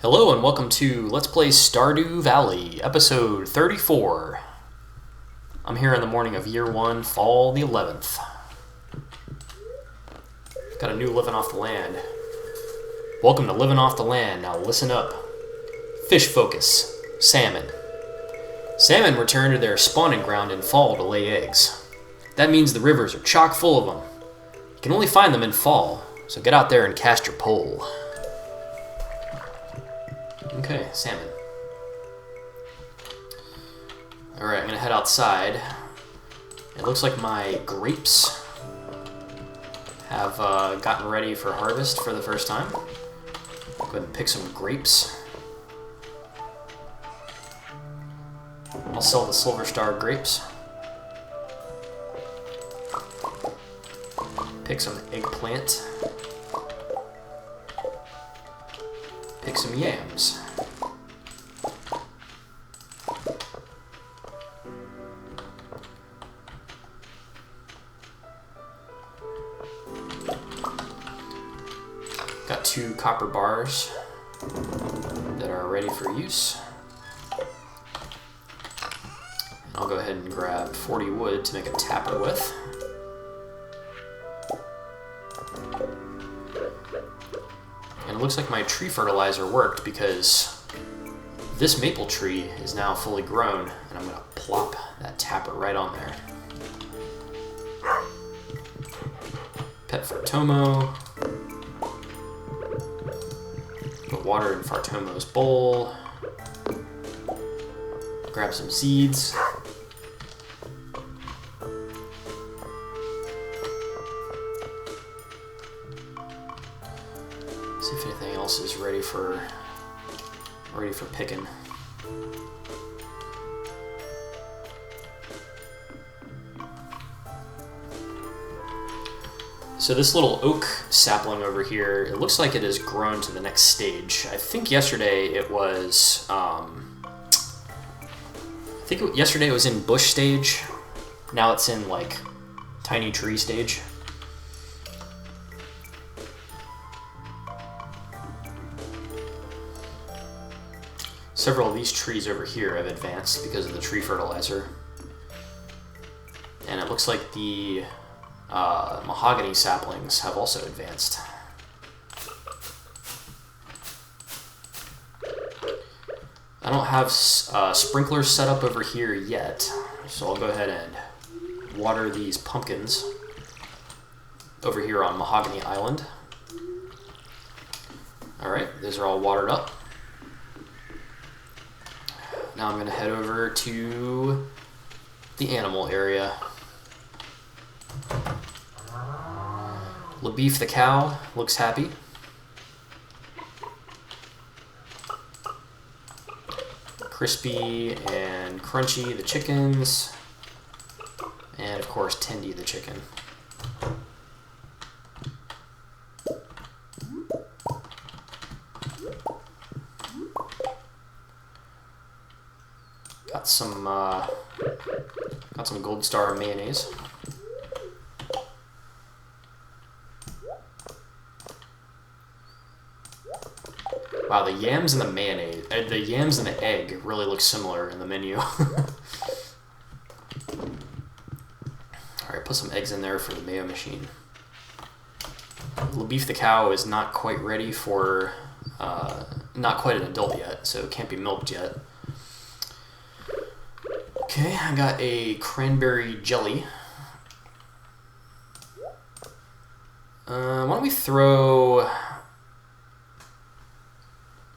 Hello and welcome to Let's Play Stardew Valley, episode 34. I'm here in the morning of year 1, fall the 11th. Got a new living off the land. Welcome to Living Off the Land. Now listen up. Fish focus. Salmon. Salmon return to their spawning ground in fall to lay eggs. That means the rivers are chock full of them. You can only find them in fall, so get out there and cast your pole. Okay, salmon. Alright, I'm gonna head outside. It looks like my grapes have gotten ready for harvest for the first time. Go ahead and pick some grapes. I'll sell the Silver Star grapes. Pick some eggplant. Pick some yams. Got 2 copper bars that are ready for use. And I'll go ahead and grab 40 wood to make a tapper with. And it looks like my tree fertilizer worked because this maple tree is now fully grown, and I'm going to plop that tapper right on there. Pet Fartomo. Put water in Fartomo's bowl. Grab some seeds. See if anything else is ready for picking. So this little oak sapling over here, it looks like it has grown to the next stage. I think yesterday it was, yesterday it was in bush stage. Now it's in like tiny tree stage. Several of these trees over here have advanced because of the tree fertilizer. And it looks like the mahogany saplings have also advanced. I don't have sprinklers set up over here yet, so I'll go ahead and water these pumpkins over here on Mahogany Island. Alright, those are all watered up. Now I'm going to head over to the animal area. LaBeef the cow looks happy. Crispy and Crunchy the chickens. And of course Tendy the chicken. Got some Gold Star mayonnaise. Wow, the yams and the mayonnaise, the yams and the egg really look similar in the menu. Alright, put some eggs in there for the mayo machine. LaBeef the cow is not quite ready for, not quite an adult yet, so it can't be milked yet. Okay, I got a cranberry jelly. Why don't we throw...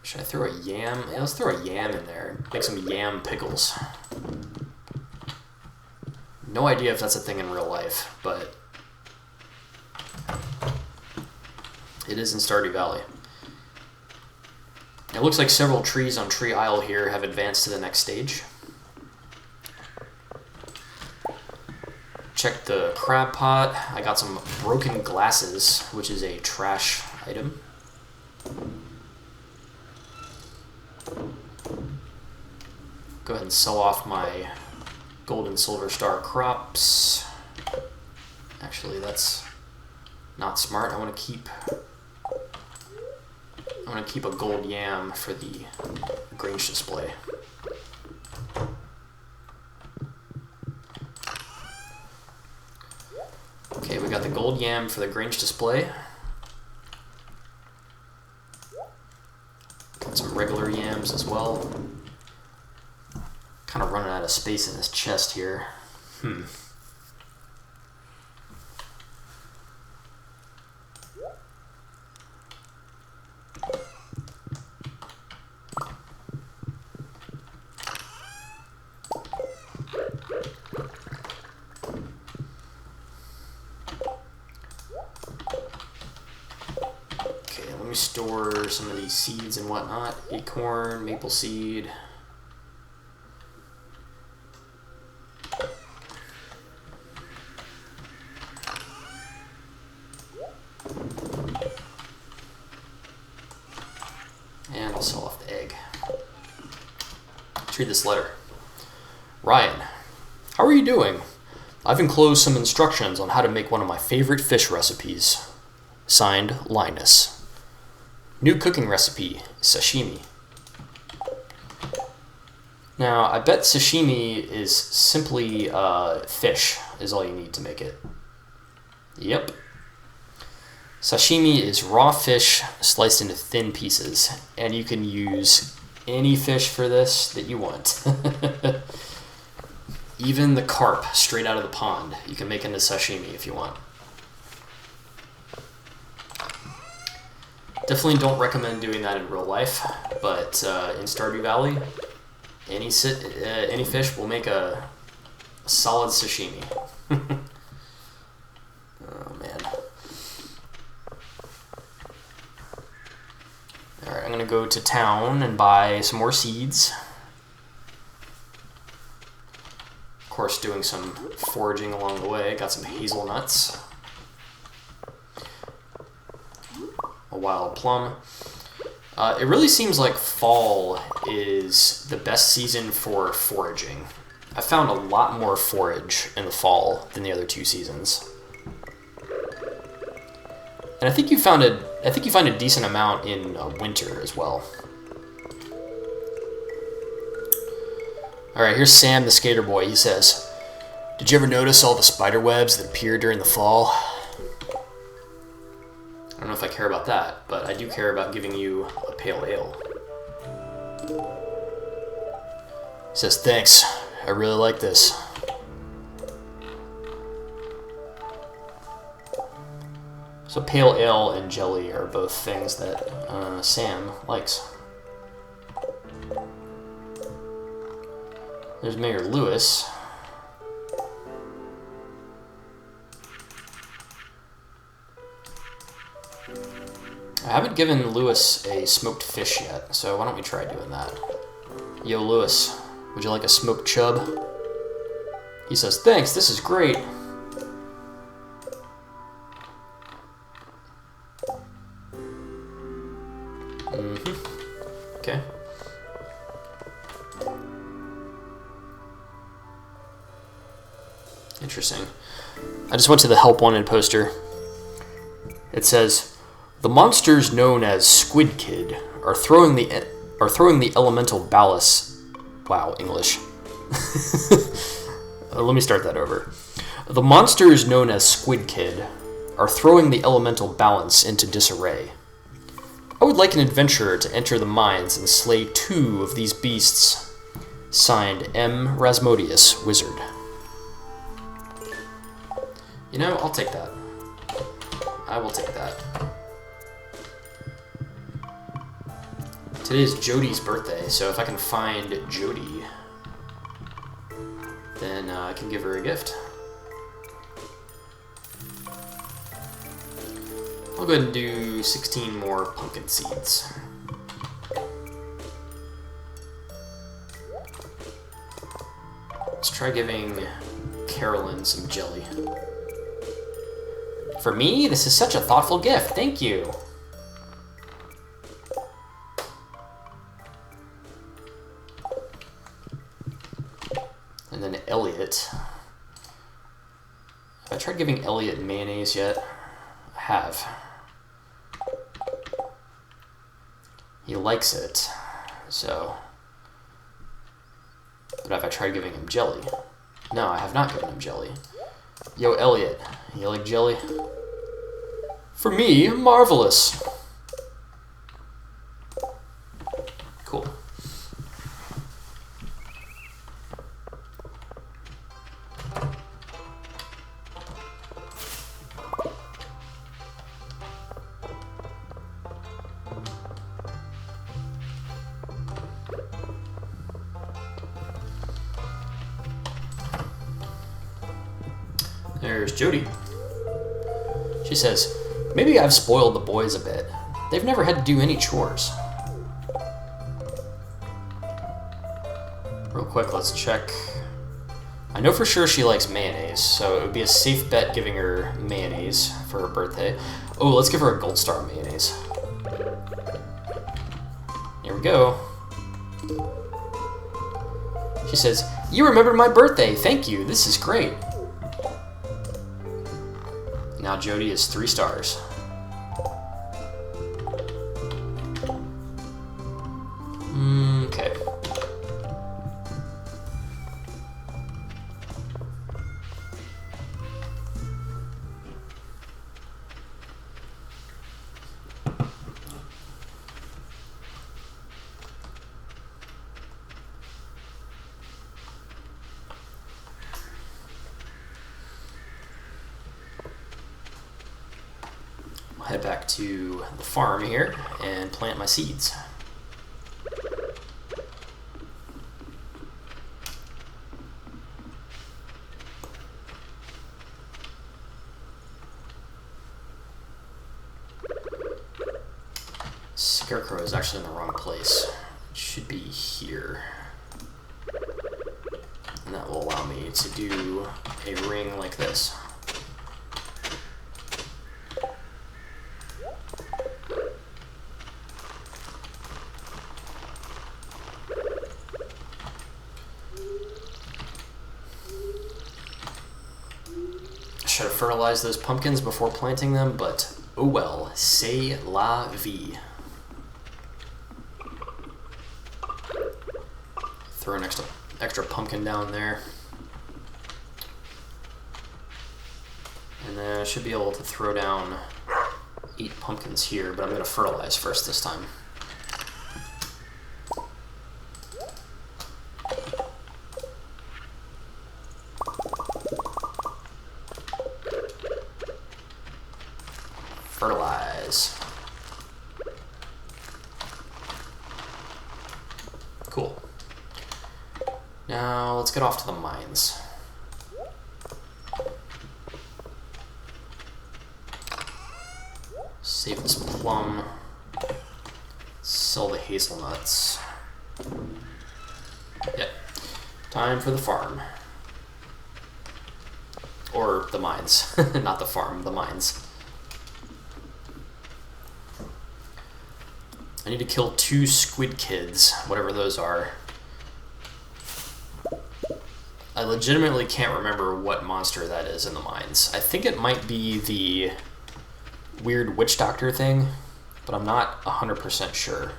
Should I throw a yam? Yeah, let's throw a yam in there. Make some yam pickles. No idea if that's a thing in real life, but it is in Stardew Valley. It looks like several trees on Tree Isle here have advanced to the next stage. Check the crab pot. I got some broken glasses, which is a trash item. Go ahead and sell off my gold and silver star crops. Actually, that's not smart. I want to I'm going to keep a gold yam for the Grange display. Okay, we got the gold yam for the Grange display. Got some regular yams as well. Kind of running out of space in this chest here. Store some of these seeds and whatnot. Acorn, maple seed. And I'll sell off the egg. Let's read this letter. Ryan, how are you doing? I've enclosed some instructions on how to make one of my favorite fish recipes. Signed, Linus. New cooking recipe, sashimi. Now, I bet sashimi is simply fish, is all you need to make it. Yep. Sashimi is raw fish sliced into thin pieces, and you can use any fish for this that you want. Even the carp straight out of the pond, you can make into sashimi if you want. Definitely don't recommend doing that in real life, but in Stardew Valley, any fish will make a solid sashimi. Oh man. Alright, I'm gonna go to town and buy some more seeds. Of course, doing some foraging along the way. Got some hazelnuts. A wild plum. It really seems like fall is the best season for foraging. I found a lot more forage in the fall than the other two seasons. And I think you find a decent amount in winter as well. Alright, here's Sam the skater boy. He says, "Did you ever notice all the spider webs that appear during the fall?" I don't know if I care about that, but I do care about giving you a pale ale. He says, "Thanks, I really like this." So pale ale and jelly are both things that Sam likes. There's Mayor Lewis. I haven't given Lewis a smoked fish yet, so why don't we try doing that? Yo, Lewis, would you like a smoked chub? He says, "Thanks, this is great." Okay. Interesting. I just went to the Help Wanted poster. It says, "The monsters known as Squid Kid are throwing the elemental ballast." Wow, English. Let me start that over. "The monsters known as Squid Kid are throwing the elemental balance into disarray. I would like an adventurer to enter the mines and slay 2 of these beasts. Signed, M. Rasmodius, Wizard." You know, I'll take that. I will take that. Today's Jody's birthday, so if I can find Jody, then I can give her a gift. I'll go ahead and do 16 more pumpkin seeds. Let's try giving Carolyn some jelly. For me, this is such a thoughtful gift. Thank you. And then Elliot. Have I tried giving Elliot mayonnaise yet? I have. He likes it. So... But have I tried giving him jelly? No, I have not given him jelly. Yo, Elliot, you like jelly? For me, marvelous. Cool. There's Jody. She says, maybe I've spoiled the boys a bit. They've never had to do any chores. Real quick, let's check. I know for sure she likes mayonnaise, so it would be a safe bet giving her mayonnaise for her birthday. Oh, let's give her a gold star mayonnaise. Here we go. She says, you remembered my birthday. Thank you. This is great. Now Jody is 3 stars. Okay. I'll head back to the farm here and plant my seeds. Scarecrow is actually in the wrong place. It should be here. And that will allow me to do a ring like this. Should have fertilized those pumpkins before planting them, but oh well, c'est la vie. Throw an extra pumpkin down there. And then I should be able to throw down 8 pumpkins here, but I'm going to fertilize first this time. Fertilize. Cool. Now let's get off to the mines. Save this plum. Sell the hazelnuts. Yep. Time for the farm. Or the mines. Not the farm, the mines. I need to kill 2 squid kids, whatever those are. I legitimately can't remember what monster that is in the mines. I think it might be the weird witch doctor thing, but I'm not 100% sure.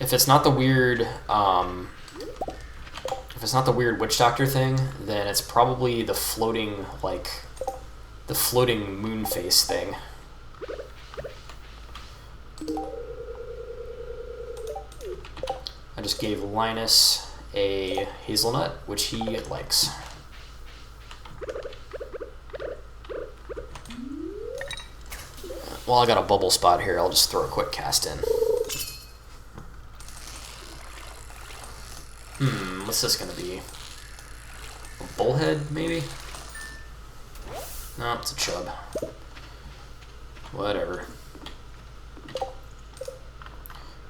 If it's not the weird, if it's not the weird witch doctor thing, then it's probably the floating, like, the floating moon face thing. I just gave Linus a hazelnut, which he likes. Well, I got a bubble spot here. I'll just throw a quick cast in. What's this gonna be? A bullhead, maybe? No, it's a chub. Whatever.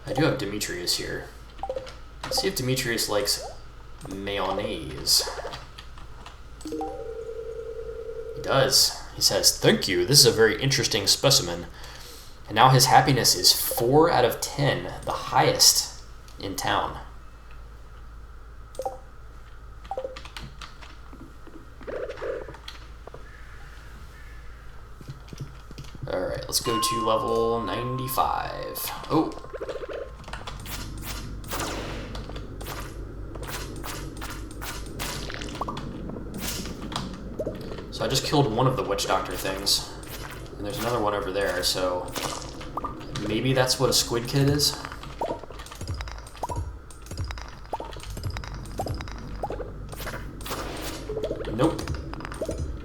I do have Demetrius here. Let's see if Demetrius likes mayonnaise. He does. He says, "Thank you, this is a very interesting specimen." And now his happiness is 4 out of 10, the highest in town. Alright, let's go to level 95. Oh! So I just killed one of the witch doctor things. And there's another one over there, so maybe that's what a squid kid is? Nope.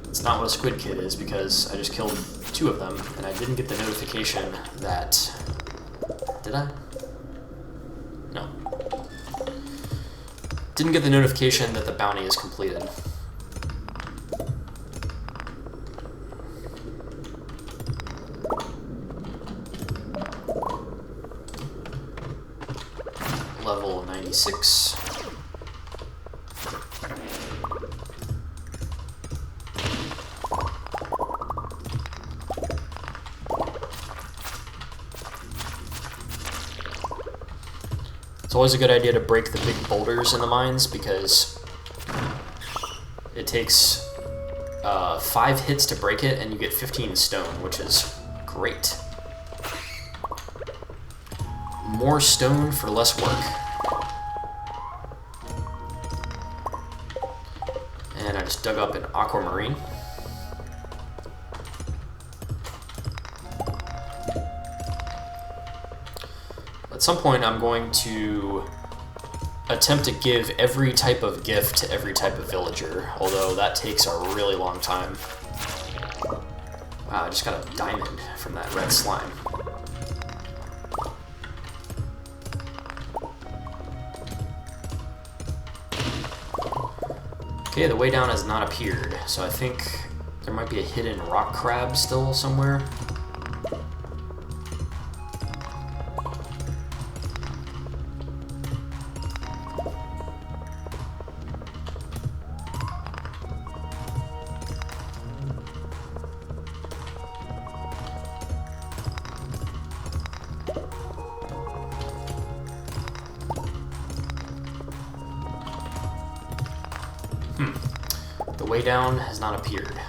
It's not what a squid kid is because I just killed two of them and I didn't get the notification that... Did I? No. Didn't get the notification that the bounty is completed. Level 96. It's always a good idea to break the big boulders in the mines because it takes 5 hits to break it and you get 15 stone, which is great. More stone for less work. And I just dug up an aquamarine. At some point I'm going to attempt to give every type of gift to every type of villager, although that takes a really long time. Wow, I just got a diamond from that red slime. Okay, the way down has not appeared, so I think there might be a hidden rock crab still somewhere. The way down has not appeared.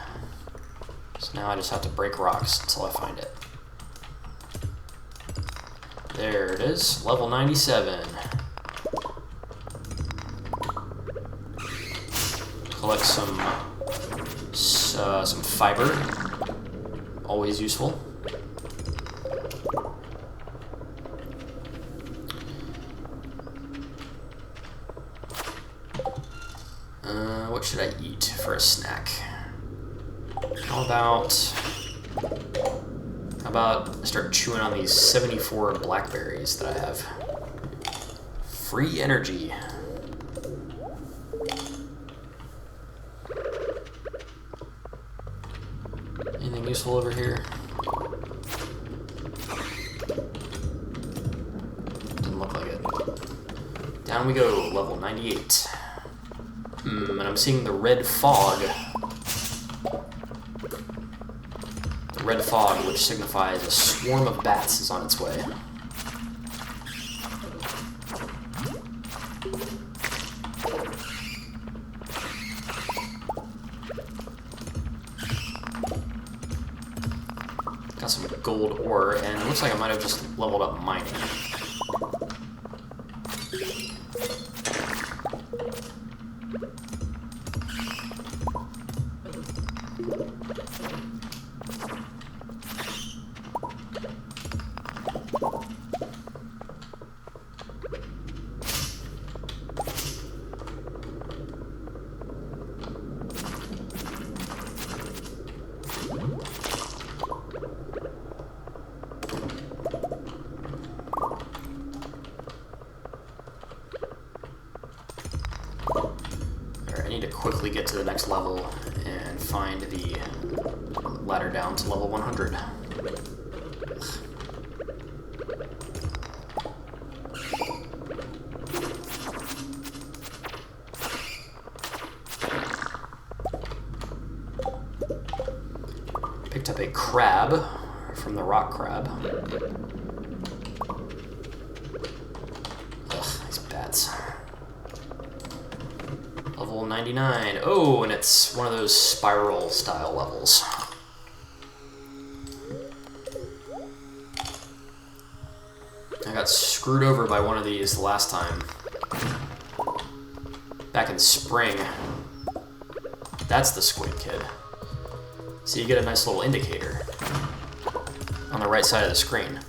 So now I just have to break rocks until I find it. There it is, level 97. Collect some fiber, always useful. What should I eat for a snack? How about start chewing on these 74 blackberries that I have? Free energy. Anything useful over here? Doesn't look like it. Down we go, level 98. And I'm seeing the red fog. The red fog, which signifies a swarm of bats is on its way. Got some gold ore, and it looks like I might have just leveled up mining. I need to quickly get to the next level and find the ladder down to level 100. Picked up a crab from the rock crab. Ugh, these bats. Level 99. Oh, and it's one of those spiral style levels. got screwed over by one of these last time. Back in spring. That's the squid kid. So you get a nice little indicator on the right side of the screen.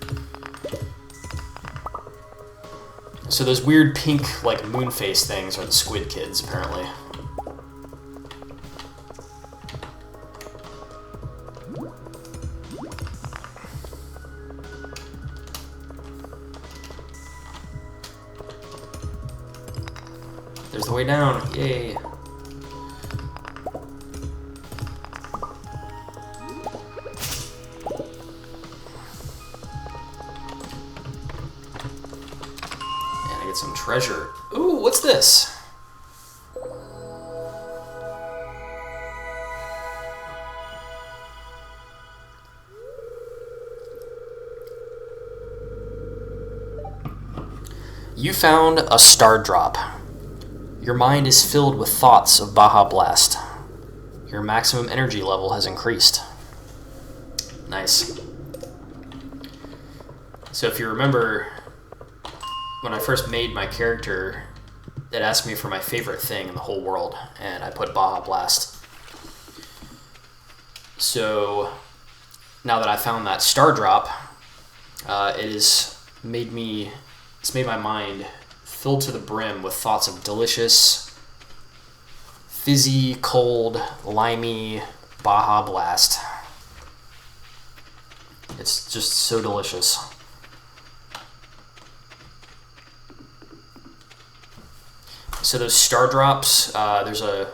So those weird pink, like, moon face things are the squid kids, apparently. There's the way down. Yay. Some treasure. Ooh, what's this? You found a star drop. Your mind is filled with thoughts of Baja Blast. Your maximum energy level has increased. Nice. So if you remember, when I first made my character, it asked me for my favorite thing in the whole world, and I put Baja Blast. So now that I found that star drop, it's made my mind filled to the brim with thoughts of delicious, fizzy, cold, limey Baja Blast. It's just so delicious. So those star drops, there's a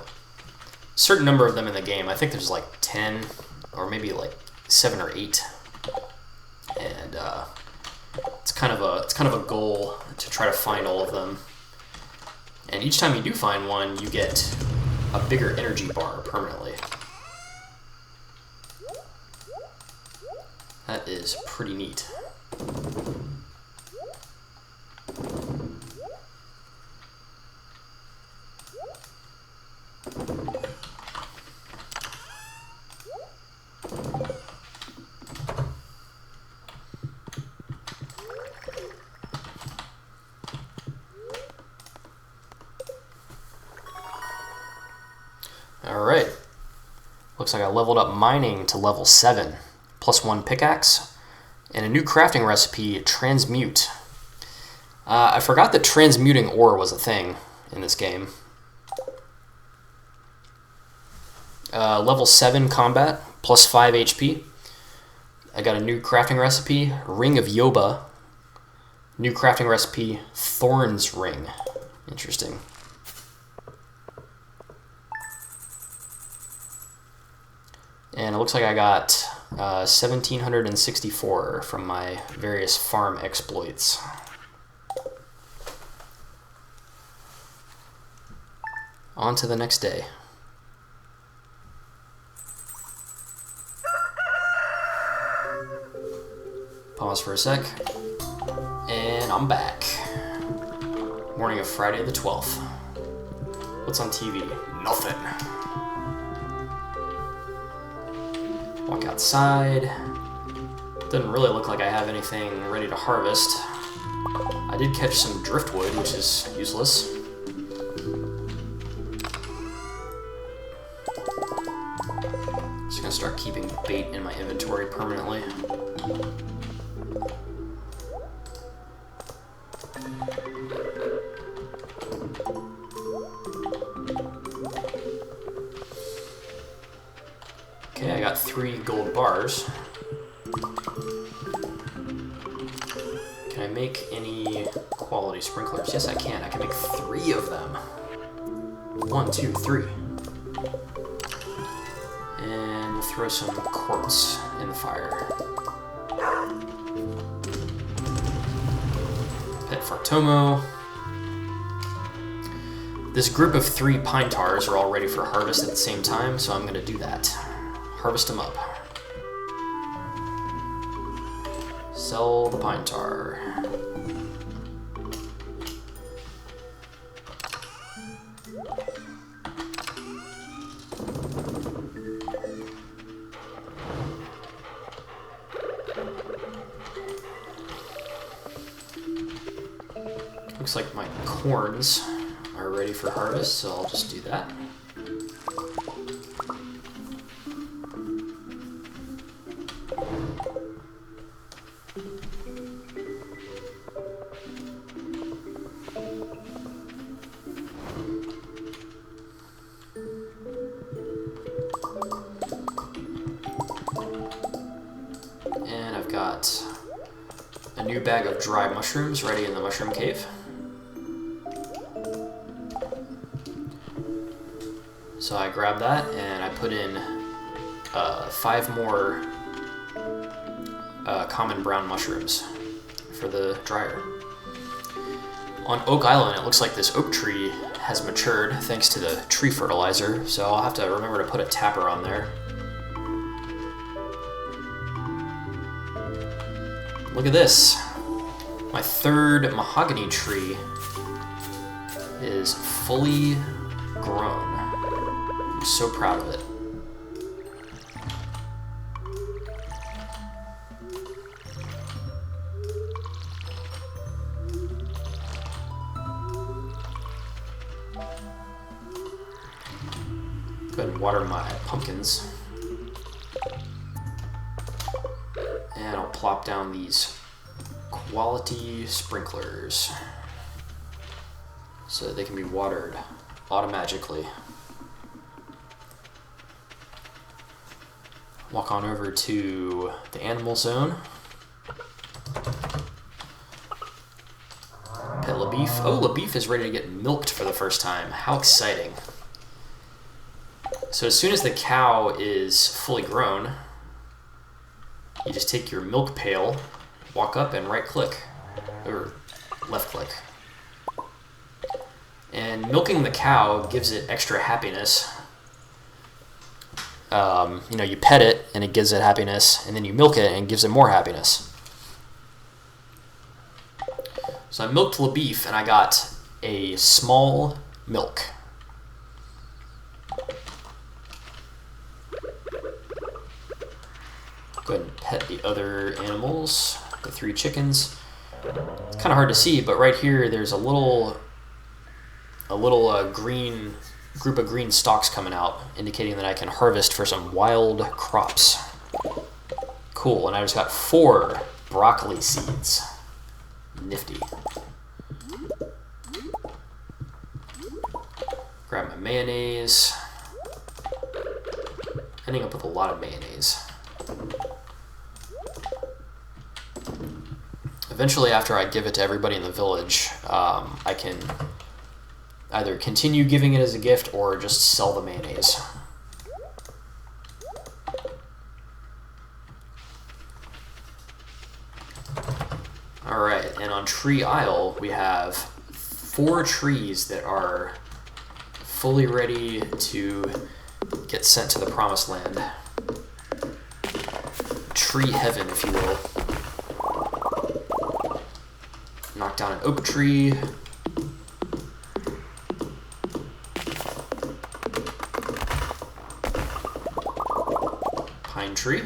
certain number of them in the game. I think there's like 10 or maybe like 7 or 8. And it's kind of a goal to try to find all of them. And each time you do find one, you get a bigger energy bar permanently. That is pretty neat. Alright, looks like I leveled up mining to level 7, +1 pickaxe, and a new crafting recipe, transmute. I forgot that transmuting ore was a thing in this game. Level 7 combat, +5 HP. I got a new crafting recipe, Ring of Yoba. New crafting recipe, Thorn's Ring. Interesting. And it looks like I got 1,764 from my various farm exploits. On to the next day. Pause for a sec. And I'm back. Morning of Friday the 12th. What's on TV? Nothing. Walk outside. Doesn't really look like I have anything ready to harvest. I did catch some driftwood, which is useless. Just gonna start keeping bait in my inventory permanently. Okay, I got 3 gold bars. Can I make any quality sprinklers? Yes, I can. I can make 3 of them. 1, 2, 3. And we'll throw some quartz in the fire. Pet Fartomo. This group of 3 pine tars are all ready for harvest at the same time, so I'm going to do that. Harvest them up. Sell the pine tar. Looks like my corns are ready for harvest, so I'll just do that. And I've got a new bag of dry mushrooms ready in the mushroom cave. So I grab that and I put in 5 more common brown mushrooms for the dryer. On Oak Island, it looks like this oak tree has matured thanks to the tree fertilizer, so I'll have to remember to put a tapper on there. Look at this. My 3rd mahogany tree is fully grown. I'm so proud of it. Go ahead and water my pumpkins. And I'll plop down these quality sprinklers so that they can be watered automatically. Walk on over to the animal zone. Pet LaBeef. Oh, LaBeef is ready to get milked for the first time. How exciting. So as soon as the cow is fully grown, you just take your milk pail, walk up and right click, or left click. And milking the cow gives it extra happiness. You know, you pet it and it gives it happiness, and then you milk it and it gives it more happiness. So I milked LaBeef and I got a small milk. Go ahead and pet the other animals, the 3 chickens. It's kind of hard to see, but right here there's a little green group of green stalks coming out, indicating that I can harvest for some wild crops. Cool, and I just got 4 broccoli seeds. Nifty. Grab my mayonnaise. Ending up with a lot of mayonnaise. Eventually, after I give it to everybody in the village, I can either continue giving it as a gift or just sell the mayonnaise. Alright, and on Tree Isle, we have 4 trees that are fully ready to get sent to the Promised Land. Tree heaven, if you will. Knock down an oak tree. Pine tree.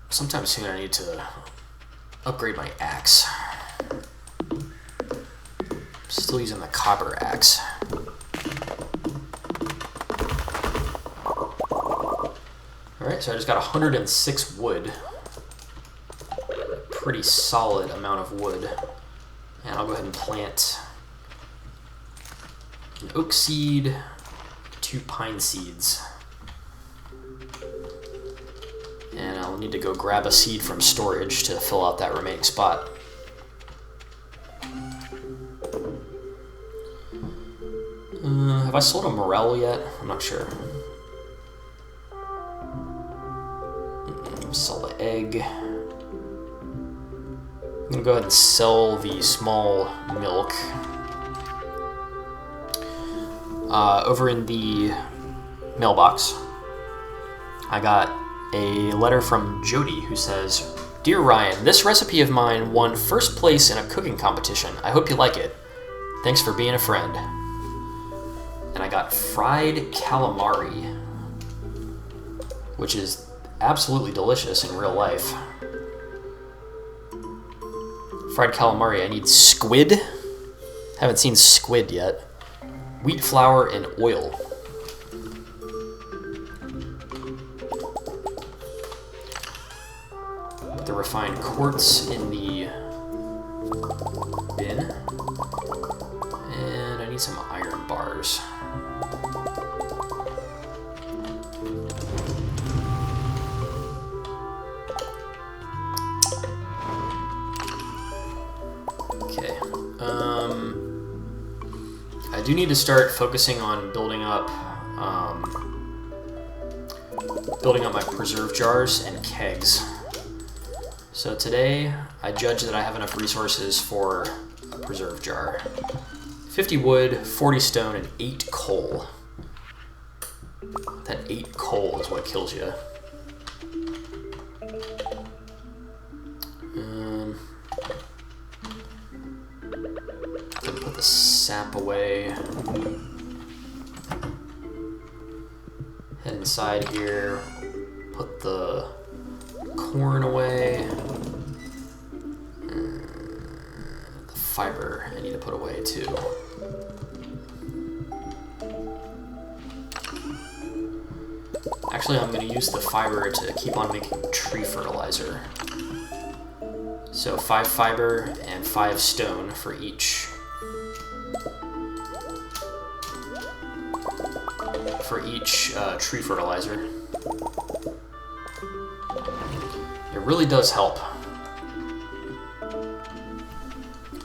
Sometime soon I need to upgrade my axe. Still using the copper axe. Alright, so I just got 106 wood. A pretty solid amount of wood. And I'll go ahead and plant an oak seed, 2 pine seeds. And I'll need to go grab a seed from storage to fill out that remaining spot. Have I sold a morel yet? I'm not sure. Sell the egg. I'm gonna go ahead and sell the small milk. Over in the mailbox, I got a letter from Jody who says, "Dear Ryan, this recipe of mine won first place in a cooking competition. I hope you like it. Thanks for being a friend." And I got fried calamari, which is absolutely delicious in real life. Fried calamari, I need squid. Haven't seen squid yet. Wheat flour and oil. Put the refined quartz in the bin. And I need some iron bars. Okay. I do need to start focusing on building up my preserve jars and kegs. So today, I judge that I have enough resources for a preserve jar. 50 wood, 40 stone, and 8 coal. That 8 coal is what kills you. Gonna put the sap away. Head inside here. Put the corn away. The fiber I need to put away too. Actually, I'm going to use the fiber to keep on making tree fertilizer. So 5 fiber and 5 stone for each. Tree fertilizer. It really does help.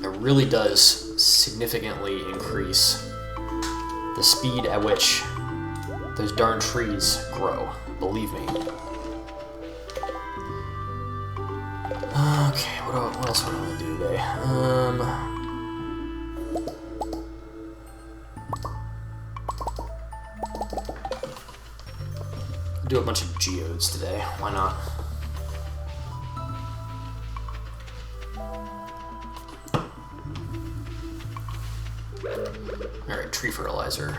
It really does significantly increase the speed at which those darn trees grow, believe me. Okay, what else do I want to do today? Do a bunch of geodes today, why not? Alright, tree fertilizer.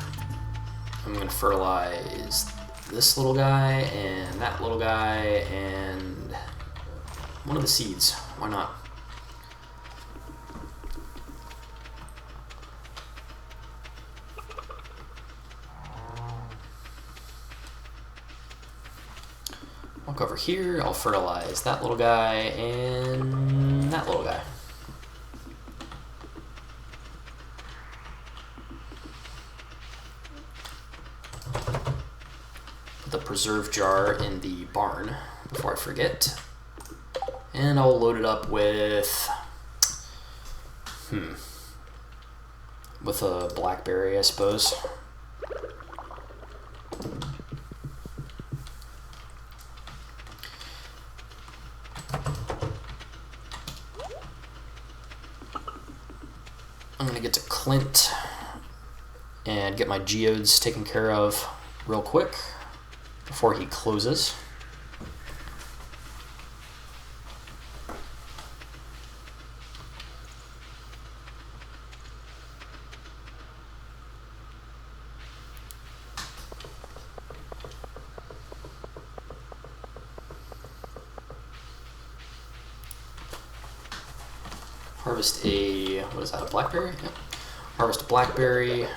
I'm going to fertilize this little guy and that little guy and one of the seeds. Why not? Walk over here, I'll fertilize that little guy and that little guy. Put the preserve jar in the barn before I forget. And I'll load it up with a blackberry, I suppose. I'm gonna get to Clint and get my geodes taken care of real quick before he closes. Harvest a, what is that, a blackberry? Yep. Harvest a blackberry.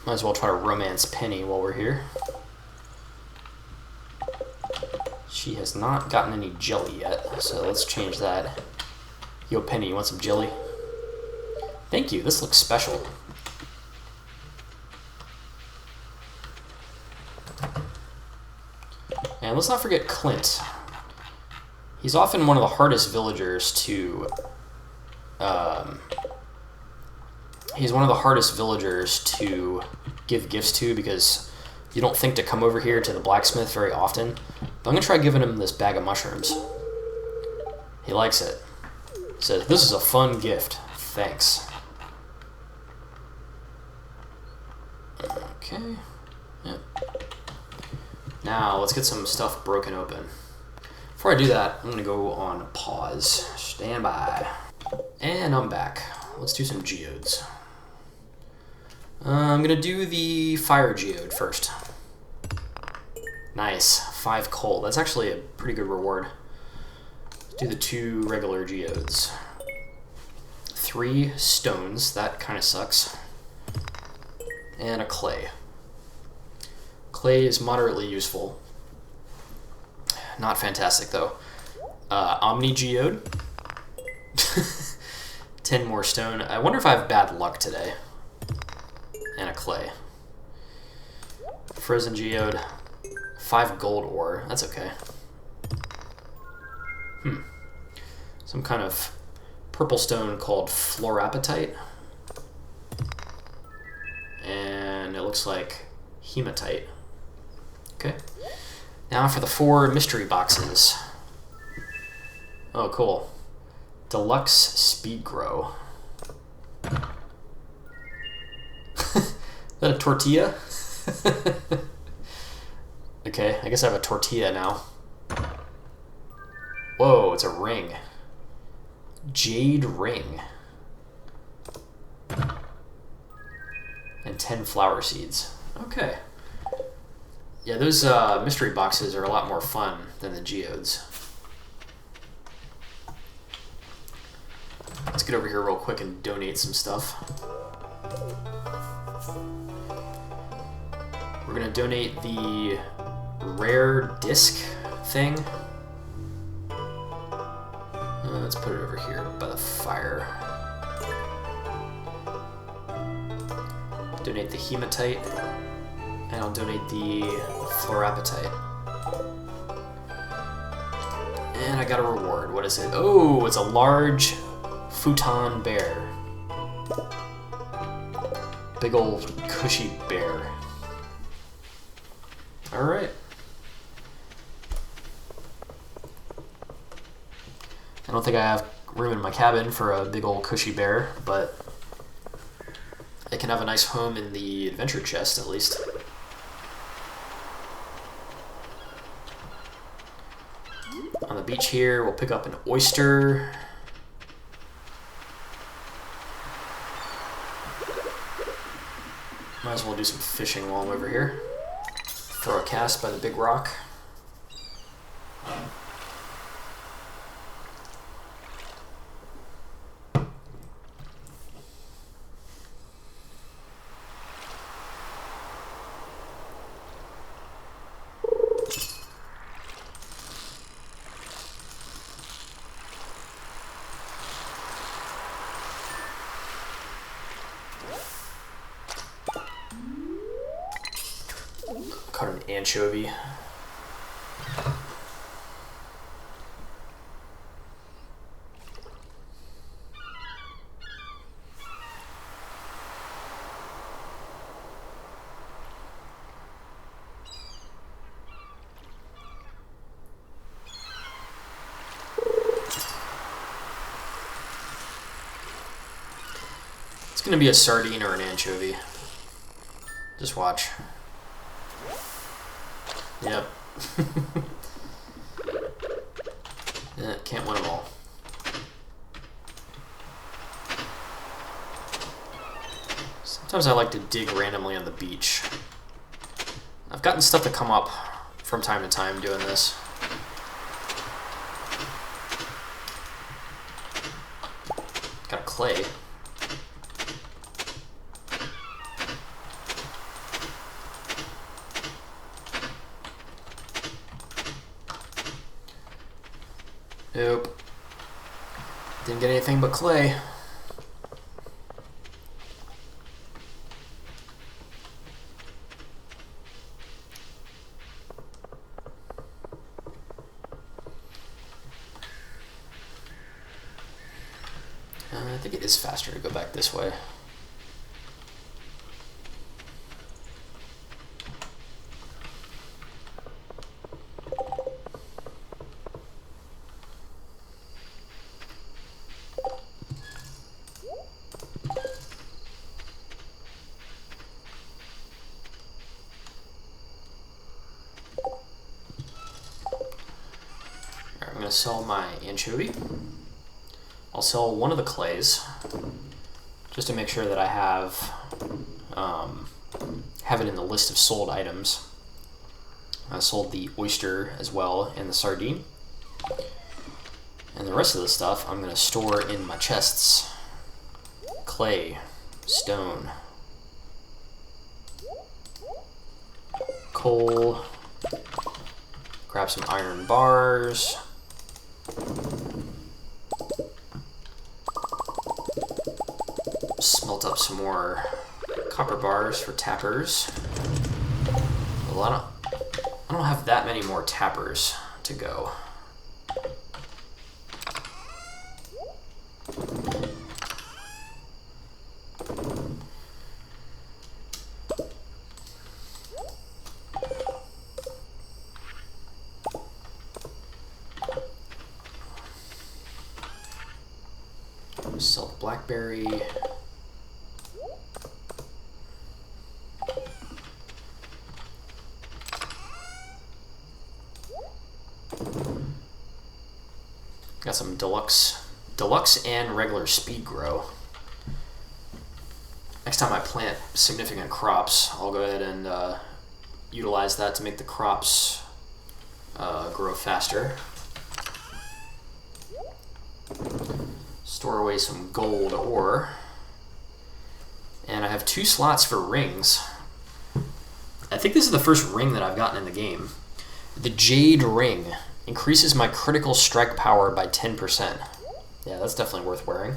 Might as well try to romance Penny while we're here. She has not gotten any jelly yet, so let's change that. Yo, Penny, you want some jelly? Thank you, this looks special. And let's not forget Clint. He's often one of the hardest villagers to... give gifts to because you don't think to come over here to the blacksmith very often. But I'm going to try giving him this bag of mushrooms. He likes it. He says, "This is a fun gift. Thanks." Okay. Yep. Now, let's get some stuff broken open. Before I do that, I'm going to go on pause. Stand by. And I'm back. Let's do some geodes. I'm going to do the fire geode first. Nice. 5 coal. That's actually a pretty good reward. Let's do the 2 regular geodes. 3 stones. That kind of sucks. And a clay. Clay is moderately useful. Not fantastic, though. Omni geode. 10 more stone. I wonder if I have bad luck today. And a clay. Frozen geode. 5 gold ore. That's okay. Some kind of purple stone called fluorapatite. And it looks like hematite. Okay. Now for the 4 mystery boxes. Oh, cool. Deluxe speed grow. Is that a tortilla? Okay, I guess I have a tortilla now. Whoa, it's a ring. Jade ring. And 10 flower seeds. Okay. Yeah, those mystery boxes are a lot more fun than the geodes. Let's get over here real quick and donate some stuff. We're going to donate the rare disc thing. Let's put it over here by the fire. Donate the hematite. And I'll donate the fluorapatite. And I got a reward. What is it? Oh, it's a large futon bear. Big old cushy bear. Alright. I don't think I have room in my cabin for a big old cushy bear, but it can have a nice home in the adventure chest at least. On the beach here, we'll pick up an oyster. Might as well do some fishing while I'm over here. Throw a cast by the big rock. Caught an anchovy. It's gonna be a sardine or an anchovy. Just watch. Yep. Yeah, can't win them all. Sometimes I like to dig randomly on the beach. I've gotten stuff to come up from time to time doing this. Got a clay. Nope. Didn't get anything but clay. I think it is faster to go back this way. sell my anchovy. I'll sell one of the clays, just to make sure that I have it in the list of sold items. I sold the oyster as well and the sardine. And the rest of the stuff I'm going to store in my chests. Clay, stone, coal, grab some iron bars, smelt up some more copper bars for tappers. Well, I don't have that many more tappers to go. Sell the blackberry. Got some deluxe and regular speed grow. Next time I plant significant crops, I'll go ahead and utilize that to make the crops grow faster. Store away some gold ore. And I have 2 slots for rings. I think this is the first ring that I've gotten in the game. The Jade Ring increases my critical strike power by 10%. Yeah, that's definitely worth wearing.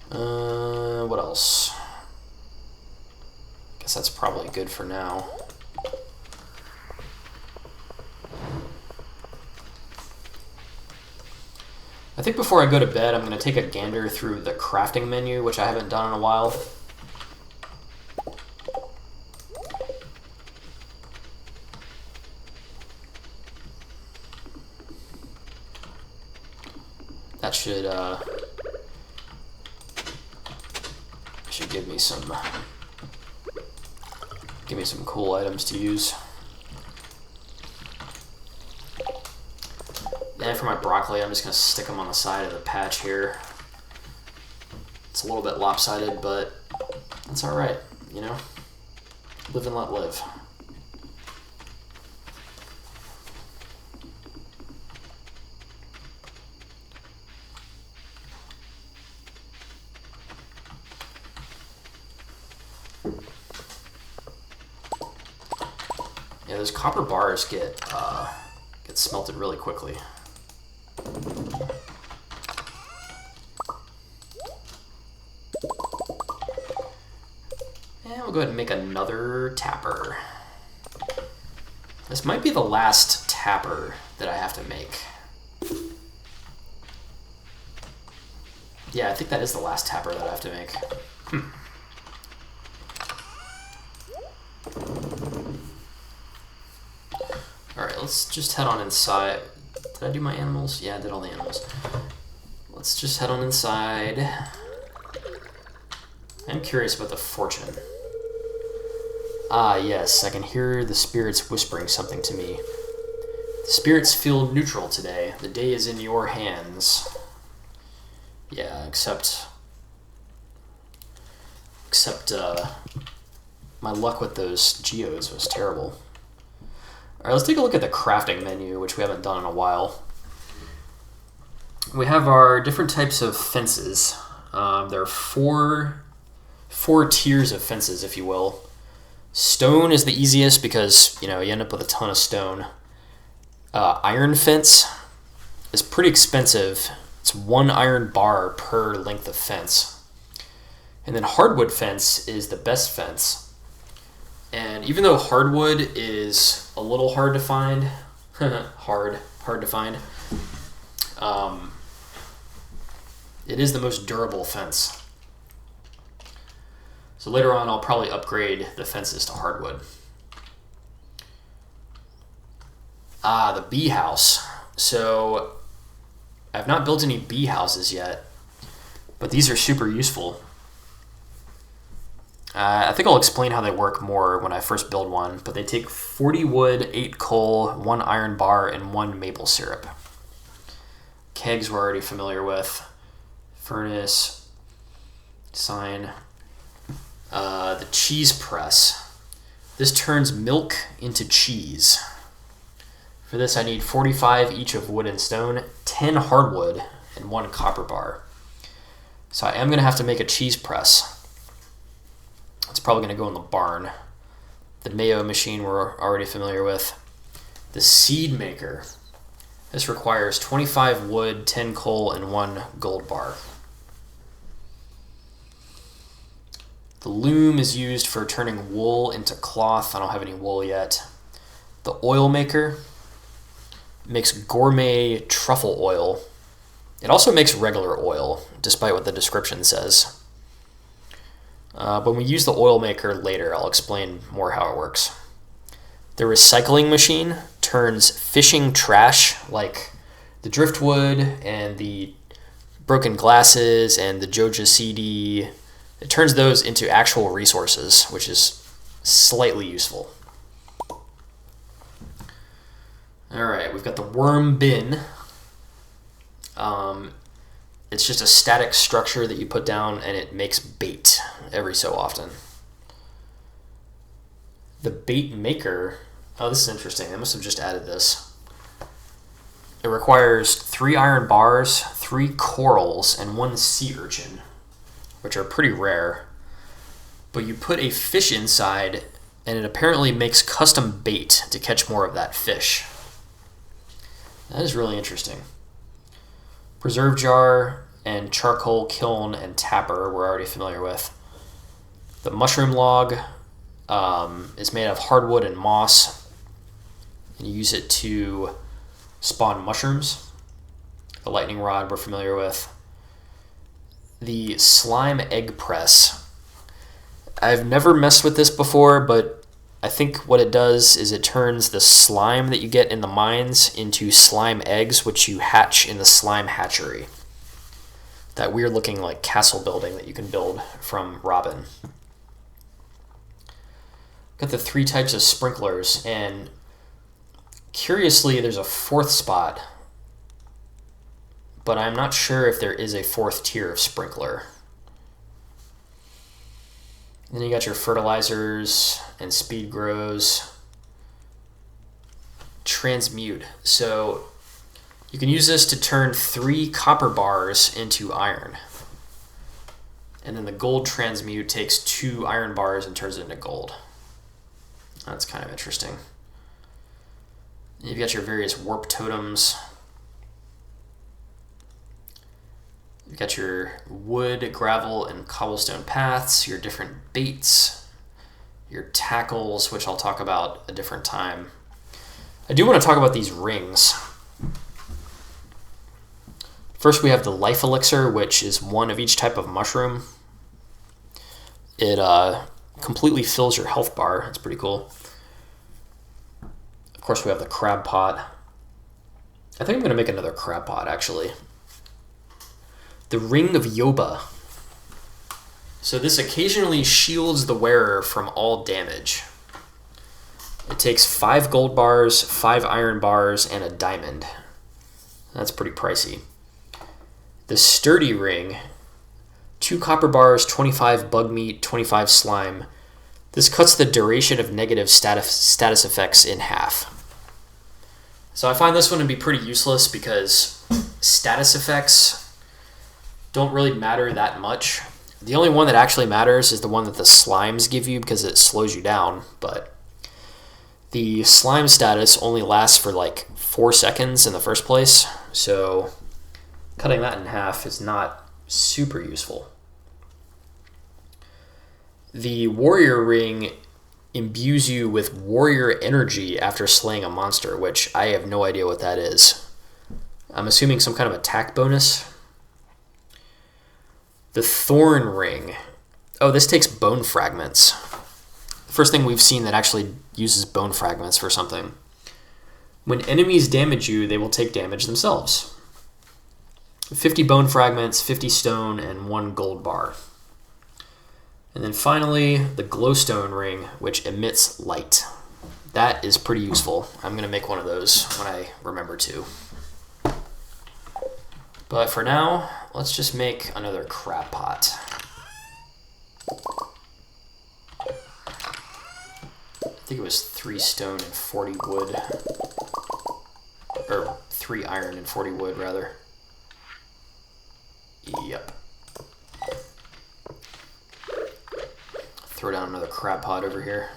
What else? Guess that's probably good for now. I think before I go to bed, I'm going to take a gander through the crafting menu, which I haven't done in a while. That should give me some cool items to use. And for my broccoli, I'm just going to stick them on the side of the patch here. It's a little bit lopsided, but that's alright, you know? Live and let live. Yeah, those copper bars get smelted really quickly. And we'll go ahead and make another tapper. This might be the last tapper that I have to make. Yeah, I think that is the last tapper that I have to make. Alright, let's just head on inside. Did I do my animals? Yeah, I did all the animals. Let's just head on inside. I'm curious about the fortune. Ah, yes, I can hear the spirits whispering something to me. The spirits feel neutral today. The day is in your hands. Yeah, except my luck with those geodes was terrible. Alright, let's take a look at the crafting menu, which we haven't done in a while. We have our different types of fences. There are four tiers of fences, if you will. Stone is the easiest because, you know, you end up with a ton of stone. Iron fence is pretty expensive. It's 1 iron bar per length of fence. And then hardwood fence is the best fence. And even though hardwood is a little hard to find, hard to find, it is the most durable fence. So later on, I'll probably upgrade the fences to hardwood. Ah, the bee house. So I've not built any bee houses yet, but these are super useful. I think I'll explain how they work more when I first build one, but they take 40 wood, 8 coal, 1 iron bar, and 1 maple syrup. Kegs we're already familiar with. Furnace. Sign. The cheese press. This turns milk into cheese. For this I need 45 each of wood and stone, 10 hardwood, and 1 copper bar. So I am going to have to make a cheese press. It's probably going to go in the barn. The mayo machine we're already familiar with. The seed maker. This requires 25 wood, 10 coal, and 1 gold bar. The loom is used for turning wool into cloth. I don't have any wool yet. The oil maker makes gourmet truffle oil. It also makes regular oil, despite what the description says. When we use the oil maker later, I'll explain more how it works. The recycling machine turns fishing trash, like the driftwood and the broken glasses and the Joja CD. It turns those into actual resources, which is slightly useful. Alright, we've got the worm bin. It's just a static structure that you put down and it makes bait every so often. The bait maker, oh, this is interesting. They must have just added this. It requires 3 iron bars, 3 corals, and 1 sea urchin, which are pretty rare. But you put a fish inside and it apparently makes custom bait to catch more of that fish. That is really interesting. Preserve jar and charcoal kiln and tapper we're already familiar with. The mushroom log is made of hardwood and moss. And you use it to spawn mushrooms. The lightning rod we're familiar with. The slime egg press. I've never messed with this before, but I think what it does is it turns the slime that you get in the mines into slime eggs, which you hatch in the slime hatchery. That weird looking like castle building that you can build from Robin. Got the 3 types of sprinklers, and curiously there's a 4th spot, but I'm not sure if there is a 4th tier of sprinkler. Then you got your fertilizers and speed grows. Transmute. So you can use this to turn 3 copper bars into iron. And then the gold transmute takes 2 iron bars and turns it into gold. That's kind of interesting. You've got your various warp totems. You've got your wood, gravel, and cobblestone paths, your different baits, your tackles, which I'll talk about a different time. I do want to talk about these rings. First, we have the life elixir, which is 1 of each type of mushroom. It completely fills your health bar. It's pretty cool. Of course, we have the crab pot. I think I'm going to make another crab pot, actually. The Ring of Yoba. So this occasionally shields the wearer from all damage. It takes 5 gold bars, 5 iron bars, and a diamond. That's pretty pricey. The Sturdy Ring. 2 copper bars, 25 bug meat, 25 slime. This cuts the duration of negative status effects in half. So I find this one to be pretty useless because status effects don't really matter that much. The only one that actually matters is the one that the slimes give you because it slows you down, but the slime status only lasts for like 4 seconds in the first place, so cutting that in half is not super useful. The warrior ring imbues you with warrior energy after slaying a monster, which I have no idea what that is. I'm assuming some kind of attack bonus. The Thorn Ring. Oh, this takes bone fragments. The first thing we've seen that actually uses bone fragments for something. When enemies damage you, they will take damage themselves. 50 bone fragments, 50 stone, and 1 gold bar. And then finally, the glowstone ring, which emits light. That is pretty useful. I'm going to make one of those when I remember to. But for now, let's just make another crab pot. I think it was 3 stone and 40 wood. Or 3 iron and 40 wood, rather. Yep. Throw down another crab pot over here.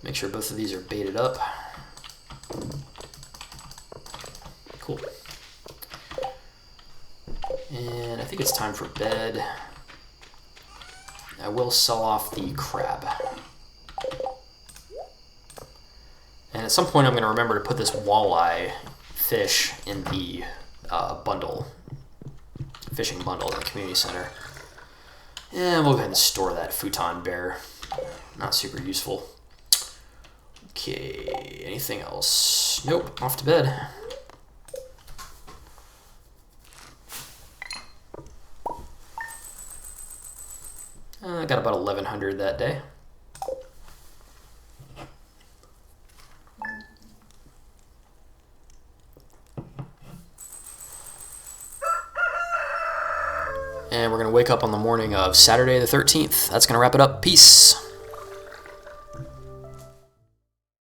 Make sure both of these are baited up. Cool. And I think it's time for bed. I will sell off the crab. And at some point I'm going to remember to put this walleye fish in the bundle, fishing bundle in the community center. And we'll go ahead and store that futon bear. Not super useful. Okay, anything else? Nope, off to bed. I got about 1100 that day. And we're going to wake up on the morning of Saturday the 13th. That's going to wrap it up. Peace.